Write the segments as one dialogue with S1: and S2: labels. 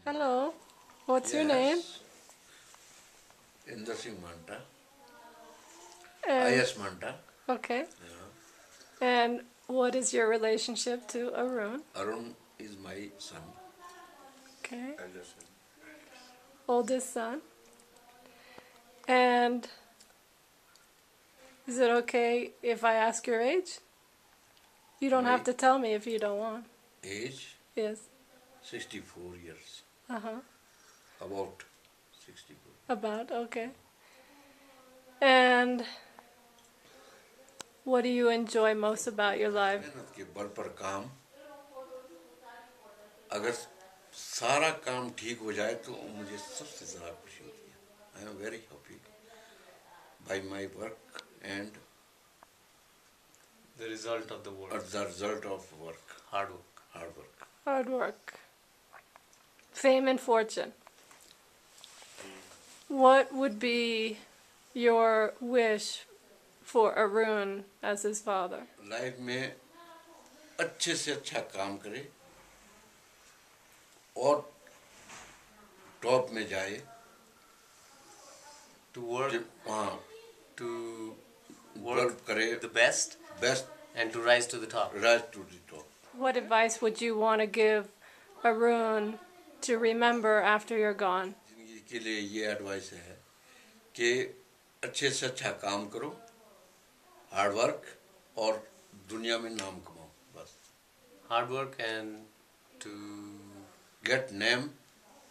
S1: Hello. What's your name?
S2: Yes, Inder Singh Manta,
S1: And
S2: IS Manta.
S1: okay.
S2: Yeah.
S1: And what is your relationship to Arun?
S2: Arun is my son.
S1: Okay.
S2: Elder son.
S1: Oldest son. And is it okay if I ask your age? You don't have
S2: My
S1: to tell me if you don't want.
S2: age
S1: Yes.
S2: 64 years.
S1: Uh-huh.
S2: About 64.
S1: About, okay. And what do you enjoy most about your life?
S2: मेहनत के बल पर काम अगर सारा काम ठीक हो जाए तो मुझे सबसे ज़्यादा खुशी होती है. I am very happy by my work and
S3: The result of the work.
S2: the result of work,
S3: Hard work.
S2: hard work.
S1: Hard work. Fame and fortune. What would be your wish for Arun as his father?
S2: Life में अच्छे से अच्छा काम करे और top में जाए.
S3: To work,
S2: हाँ,
S3: to
S2: वर्क
S3: work
S2: करे
S3: the best
S2: best
S3: and to rise to the top.
S2: Rise to the top.
S1: What advice would you want to give Arun to remember after you're gone?
S2: जिंदगी के लिए ये advice है कि अच्छे से अच्छा काम करो, हार्ड वर्क और दुनिया में नाम कमाओ. बस
S3: Hard work and to
S2: gate name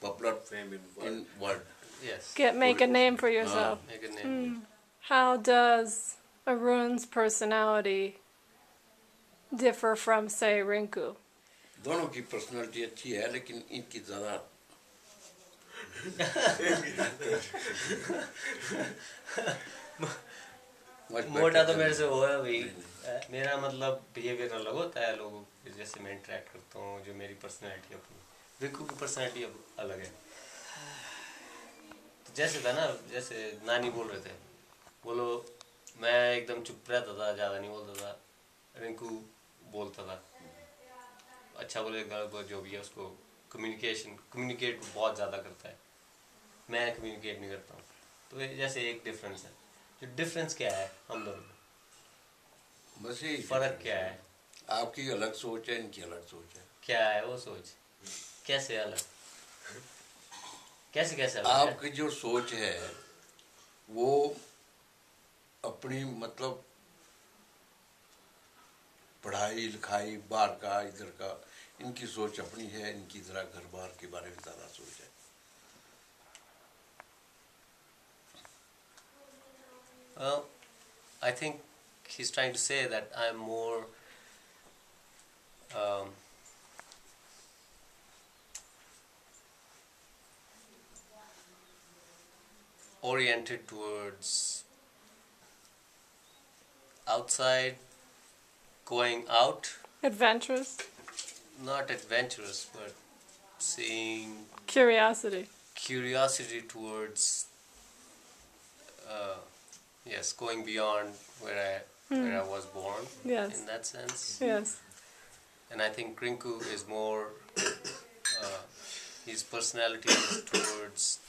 S2: popular
S3: fame
S2: in world.
S3: yes,
S1: Make a name for yourself.
S3: make a name.
S1: How does Arun's personality differ from, say, Rinku?
S2: दोनों की पर्सनालिटी अच्छी है लेकिन इनकी ज़्यादा
S3: मोटा तो मेरे से हो है भाई. मेरा मतलब बिहेवियर अलग होता है लोगों के जैसे मैं इंटरेक्ट करता हूँ. जो मेरी पर्सनैलिटी अपनी, विक्कू की पर्सनैलिटी अलग है. तो जैसे था ना, जैसे नानी बोल रहे थे, बोलो मैं एकदम चुप रहता था, ज़्यादा नहीं बोलता था. रिंकू बोलता था, अच्छा बोले गलत बोले जो भी है उसको कम्युनिकेट बहुत ज़्यादा करता है. मैं कम्युनिकेट नहीं करता हूँ. तो ये जैसे एक डिफरेंस है. जो डिफरेंस क्या है हम दोनों में,
S2: बस यही
S3: फर्क क्या है?
S2: आपकी अलग सोच है, इनकी अलग सोच है.
S3: क्या है वो सोच? कैसे अलग? कैसे कैसे अलग है?
S2: आपकी जो सोच है वो अपनी मतलब पढ़ाई लिखाई बाहर का इधर का, इनकी सोच अपनी है, इनकी जरा घर बार के बारे में ज़्यादा सोच है.
S3: Well, I think he's trying to say that I'm more oriented towards outside, going out,
S1: Adventurous?
S3: not adventurous, but seeing
S1: Curiosity?
S3: curiosity towards yes, going beyond where I was born.
S1: Yes.
S3: In that sense.
S1: Yes.
S3: And I think Rinku is more his personality is towards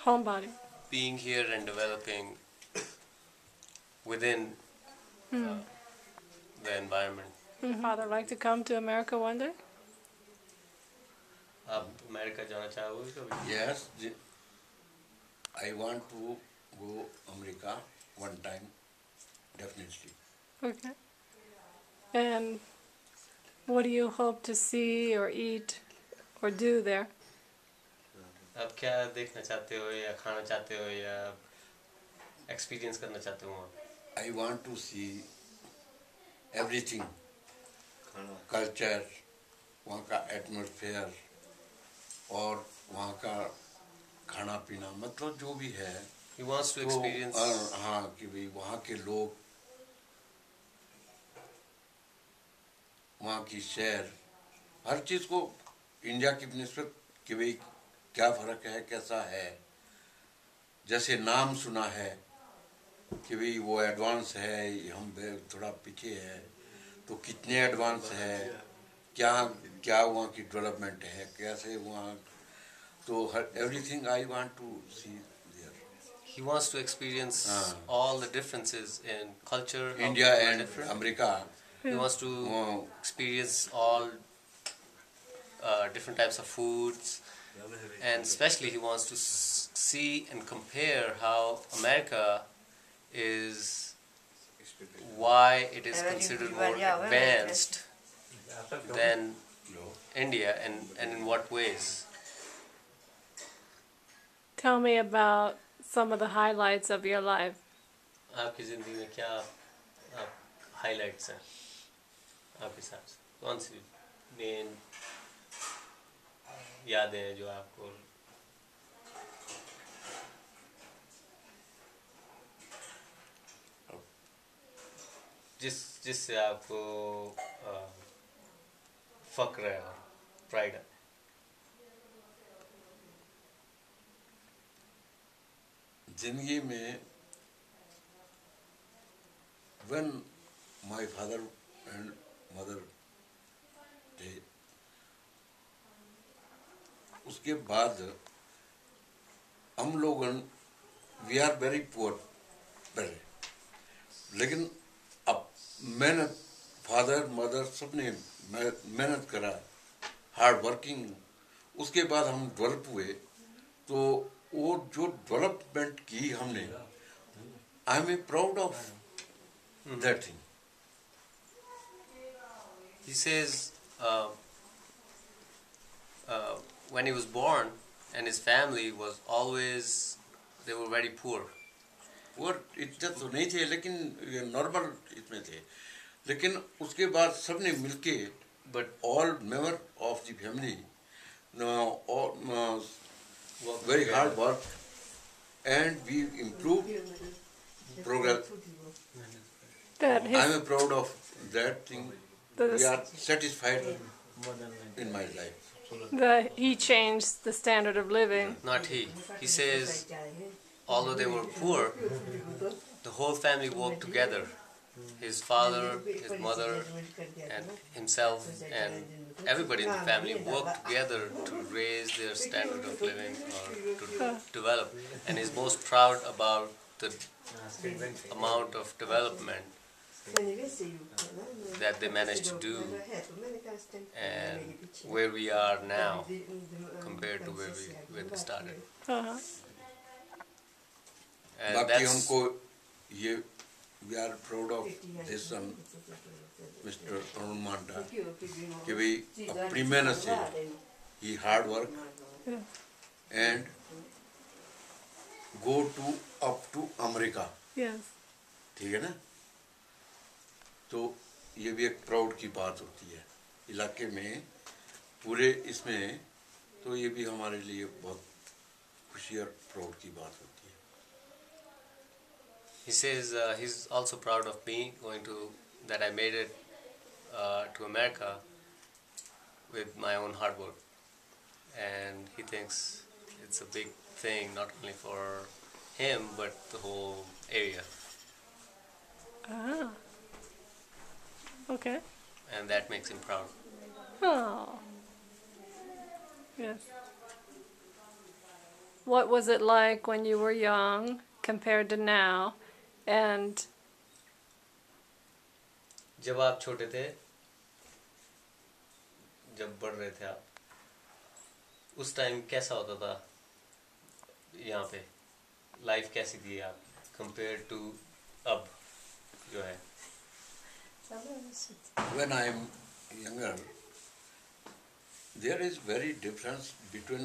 S1: Homebody?
S3: being here and developing within the environment.
S1: Father like to come to America one day?
S3: आप America जाना चाहोगे कभी?
S2: Yes, I want to go America one time, definitely.
S1: Okay. And what do you hope to see or eat or do there?
S3: आप क्या देखना चाहते हो या खाना चाहते हो या एक्सपीरियंस करना चाहते हो वहाँ?
S2: I want to see everything, culture, वहाँ का एटमॉस्फेयर और वहाँ का खाना पीना, मतलब जो भी है.
S3: He wants to experience.
S2: हाँ कि भाई वहाँ के लोग, वहाँ की शहर, हर चीज़ को इंडिया की निस्बत कि भाई क्या फ़र्क है, कैसा है. जैसे नाम सुना है कि भाई वो एडवांस है, हम थोड़ा पीछे है, तो कितने एडवांस है, क्या क्या वहाँ की डेवलपमेंट है, कैसे वहाँ So everything I want to see there.
S3: He wants to experience all the differences in culture, how
S2: India
S3: people are
S2: and
S3: different.
S2: America.
S3: He wants to experience all different types of foods, and especially he wants to see and compare how America is, why it is considered more advanced than India, and in what ways.
S1: Tell me about some of the highlights of your life.
S3: आपकी ज़िंदगी में क्या highlights हैं आपके हिसाब से? कौन सी main यादें हैं जो आपको जिससे आपको फक्र है और प्राइड है?
S2: जिंदगी में when my father and mother थे, उसके बाद हम लोग वी आर वेरी पुअर पहले, लेकिन अब मेहनत फादर मदर सबने मेहनत करा, हार्ड वर्किंग, उसके बाद हम डेवलप हुए। तो वो जो डेवलपमेंट की हमने, आई am proud of that thing.
S3: He says when he was born and his family was always, they were very poor.
S2: वो इतना तो नहीं थे, लेकिन नॉर्मल इसमें थे। लेकिन उसके बाद सबने मिलके, but all member of the family very hard work and we improve progress. I am proud of that thing. We are satisfied in my life.
S1: He changed the standard of living.
S3: Not he. He says, although they were poor, the whole family worked together. His father, his mother, and himself, and everybody in the family worked together to raise their standard of living or to develop. And he's most proud about the amount of development that they managed to do and where we are now compared to where they started. And
S2: बाकी हमको ये we are proud of this son, Mr. Arun Manda, कि भाई अपनी मेहनत से he hard work and go to up to America.
S1: Yes.
S2: ठीक है ना? तो ये भी एक प्राउड की बात होती है इलाके में, पूरे इसमें, तो ये भी हमारे लिए बहुत खुशी और प्राउड की बात होती है।
S3: He says he's also proud of me that I made it to America with my own hard work, and he thinks it's a big thing not only for him but the whole area.
S1: Ah. Okay.
S3: And that makes him proud.
S1: Oh. Yes. What was it like when you were young compared to now? And
S3: जब आप छोटे थे, जब बढ़ रहे थे आप, उस टाइम कैसा होता था यहाँ पे? लाइफ कैसी थी आप compared to अब जो है?
S2: When I am younger, there is very difference between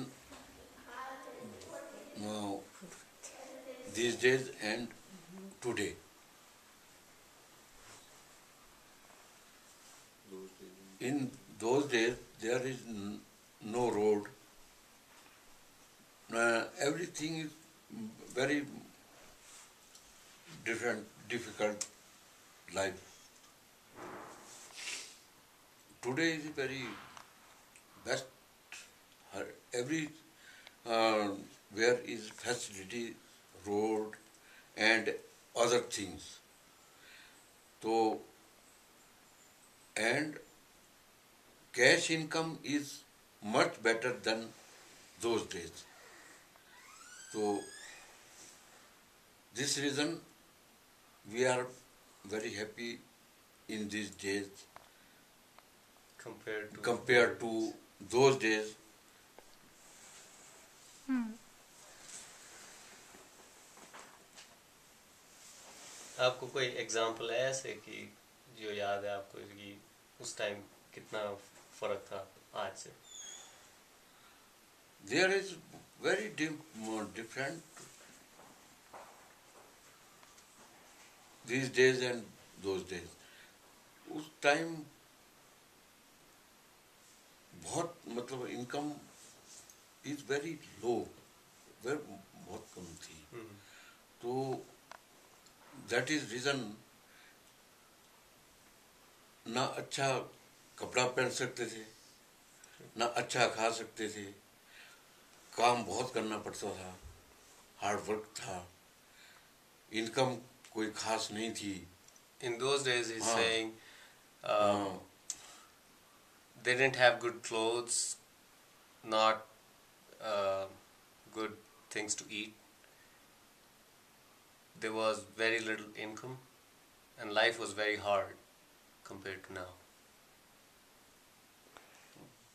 S2: these days and today. In those days, there is no road. Everything is very difficult life. Today is very best. Every where is facility, road, and other things. So, and cash income is much better than those days. So this reason we are very happy in these days compared to those days.
S3: आपको कोई example है ऐसे कि जो याद है आपको कि उस टाइम कितना फर्क था आज से?
S2: There is very different these days and those days. उस टाइम बहुत मतलब इनकम इज वेरी लो, बहुत कम थी. तो दैट इज रीजन ना अच्छा कपड़ा पहन सकते थे, ना अच्छा खा सकते थे, काम बहुत करना पड़ता था, हार्ड वर्क था, इनकम कोई खास नहीं थी.
S3: In those days he's
S2: हाँ.
S3: saying they didn't have good clothes, not good things to eat. There was very little income and life was very hard compared to now.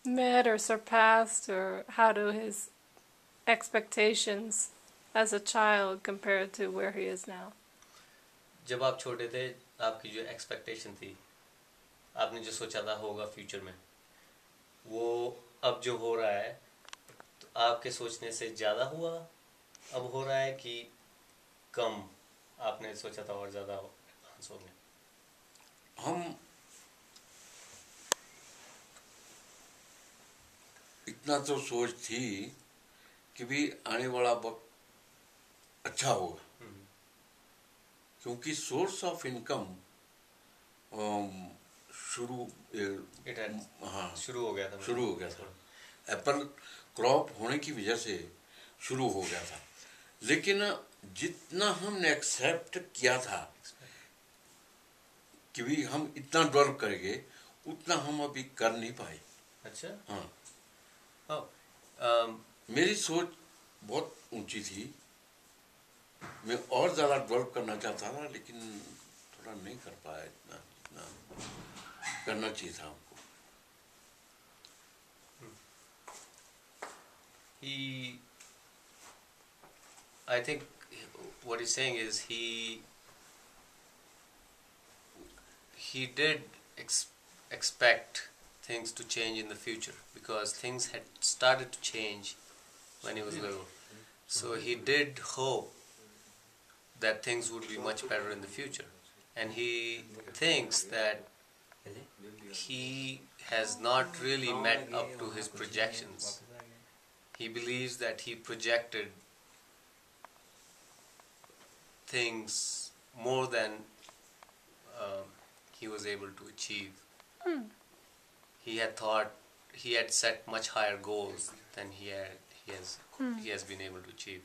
S1: Met or surpassed, or how do his expectations as a child compare to where he is now?
S3: जब आप छोटे थे आपकी जो expectation थी, आपने जो सोचा था होगा फ्यूचर में, वो अब जो हो रहा है तो आपके सोचने से ज़्यादा हुआ अब हो रहा है कि कम आपने सोचा था और ज़्यादा एडवांस हो गया?
S2: हम इतना तो सोच थी कि भी आने वाला वक्त अच्छा होगा, क्योंकि सोर्स ऑफ इनकम शुरू
S3: शुरू हो गया था.
S2: शुरू हो गया था. एप्पल क्रॉप होने की वजह से शुरू हो गया था. लेकिन जितना हमने एक्सेप्ट किया था कि भी हम इतना डेवलप करेंगे, उतना हम अभी कर नहीं पाए.
S3: अच्छा.
S2: हाँ. मेरी सोच बहुत ऊंची थी, मैं और ज़्यादा डेवलप करना चाहता था, लेकिन थोड़ा नहीं कर पाया इतना जितना करना चाहिए था हमको.
S3: I think what he's saying is he did expect things to change in the future because things had started to change when he was little. So he did hope that things would be much better in the future. And he thinks that he has not really met up to his projections. He believes that he projected things more than he was able to achieve. He had thought, he had set much higher goals than he has been able to achieve.